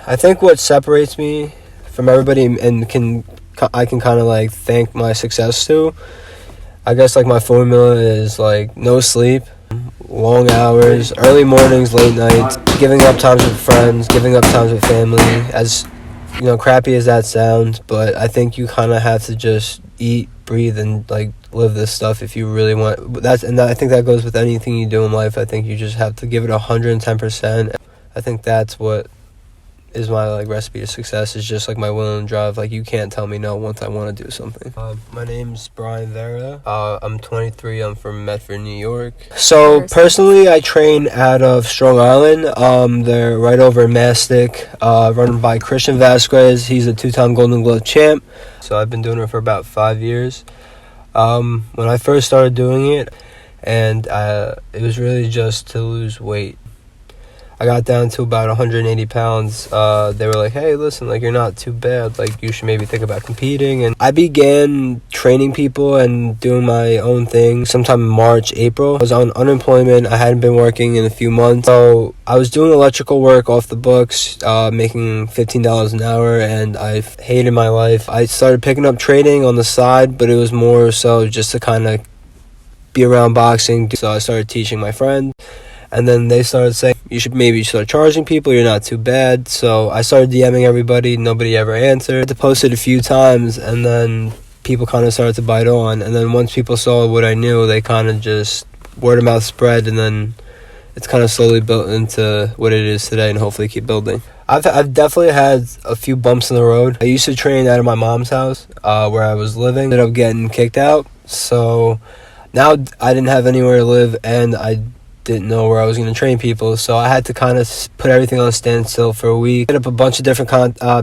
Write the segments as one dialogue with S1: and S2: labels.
S1: I think what separates me from everybody and I can kind of like thank my success to, I guess like my formula is like no sleep, long hours, early mornings, late nights, giving up times with friends, giving up times with family. As you know, crappy as that sounds, but I think you kind of have to just eat, breathe, and like live this stuff if you really want. I think that goes with anything you do in life. I think you just have to give it 110%. I think that's what is my like recipe to success, is just like my will and drive. Like you can't tell me no once I want to do something. My name's Vera. I'm 23. I'm from Medford, New York. So personally, I train out of Strong Island. They're right over in Mastic, run by Christian Vasquez. He's a 2-time Golden Glove champ. So I've been doing it for about 5 years. When I first started doing it, and it was really just to lose weight. I got down to about 180 pounds. They were like, hey, listen, like, you're not too bad. Like, you should maybe think about competing. And I began training people and doing my own thing sometime in March, April. I was on unemployment. I hadn't been working in a few months. So I was doing electrical work off the books, making $15 an hour, and I hated my life. I started picking up trading on the side, but it was more so just to kind of be around boxing. So I started teaching my friend. And then they started saying, you should maybe start charging people, you're not too bad. So I started DMing everybody, nobody ever answered. I posted a few times, and then people kind of started to bite on. And then once people saw what I knew, they kind of just, word of mouth spread, and then it's kind of slowly built into what it is today, and hopefully keep building. I've definitely had a few bumps in the road. I used to train out of my mom's house, where I was living. Ended up getting kicked out. So now I didn't have anywhere to live, and I didn't know where I was going to train people, so I had to kind of put everything on standstill for a week. Hit up a bunch of different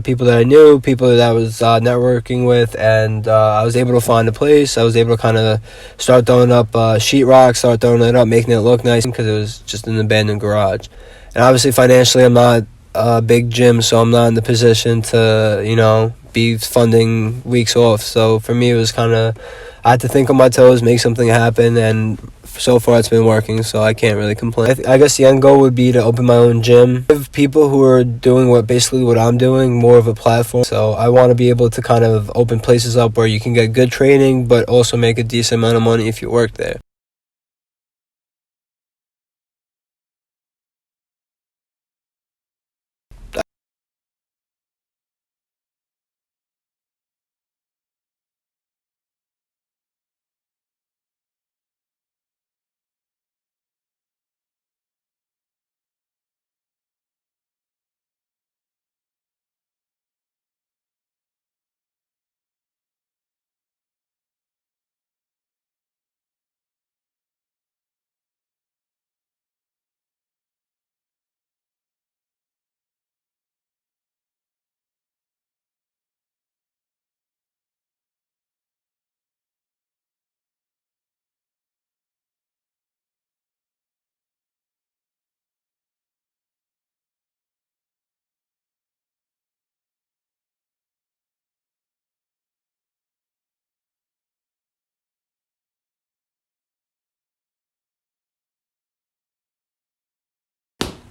S1: people that I knew, people that I was networking with, and I was able to find a place. I was able to kind of start throwing up sheetrock, start throwing it up, making it look nice, because it was just an abandoned garage. And obviously financially, I'm not a big gym, so I'm not in the position to, be funding weeks off. So for me, it was kind of, I had to think on my toes, make something happen, and so far it's been working, so I can't really complain. I guess the end goal would be to open my own gym, give people who are doing basically what I'm doing more of a platform. So I want to be able to kind of open places up where you can get good training, but also make a decent amount of money if you work there.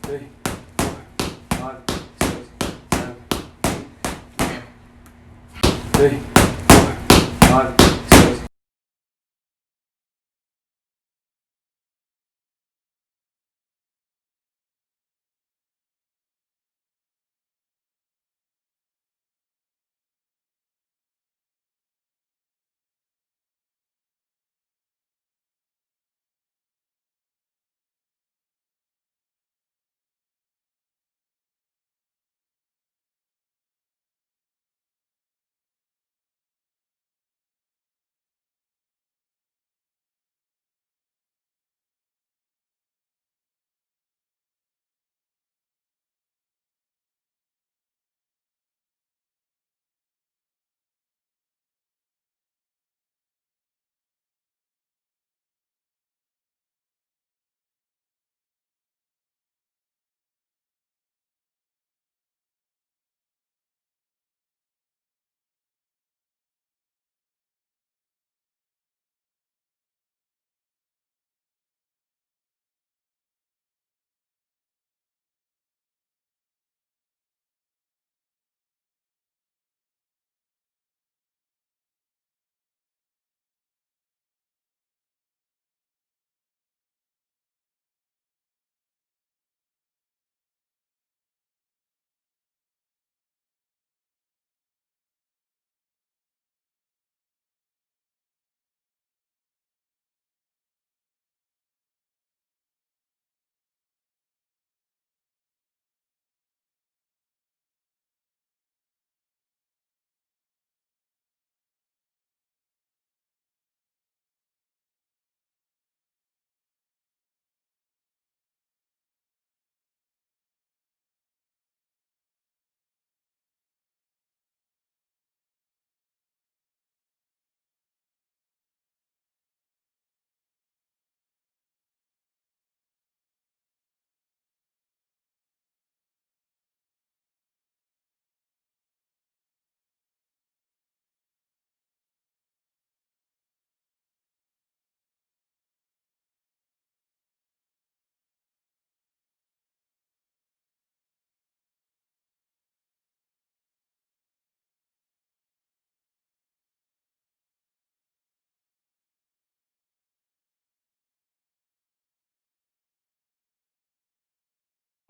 S1: Three, 4, 5, 6, 7, 8. 3, 4, 5,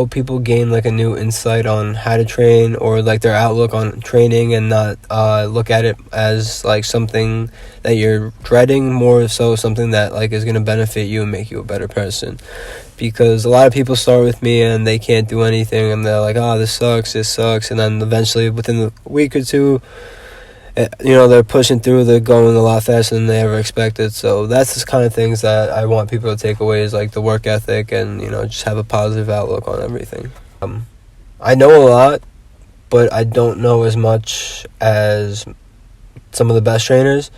S1: people gain like a new insight on how to train, or like their outlook on training, and not look at it as like something that you're dreading, more so something that like is going to benefit you and make you a better person. Because a lot of people start with me and they can't do anything, and they're like, oh, this sucks, and then eventually within a week or two, they're pushing through, they're going a lot faster than they ever expected. So that's the kind of things that I want people to take away, is like the work ethic, and just have a positive outlook on everything. I know a lot, but I don't know as much as some of the best trainers,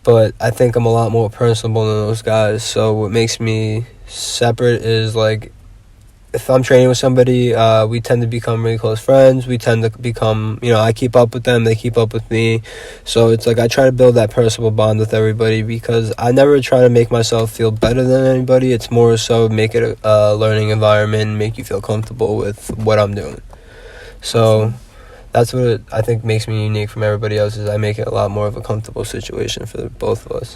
S1: but I think I'm a lot more personable than those guys. So what makes me separate is like, if I'm training with somebody, we tend to become really close friends. We tend to become, I keep up with them, they keep up with me. So it's like I try to build that personal bond with everybody, because I never try to make myself feel better than anybody. It's more so make it a learning environment, make you feel comfortable with what I'm doing. So that's what I think makes me unique from everybody else, is I make it a lot more of a comfortable situation for both of us.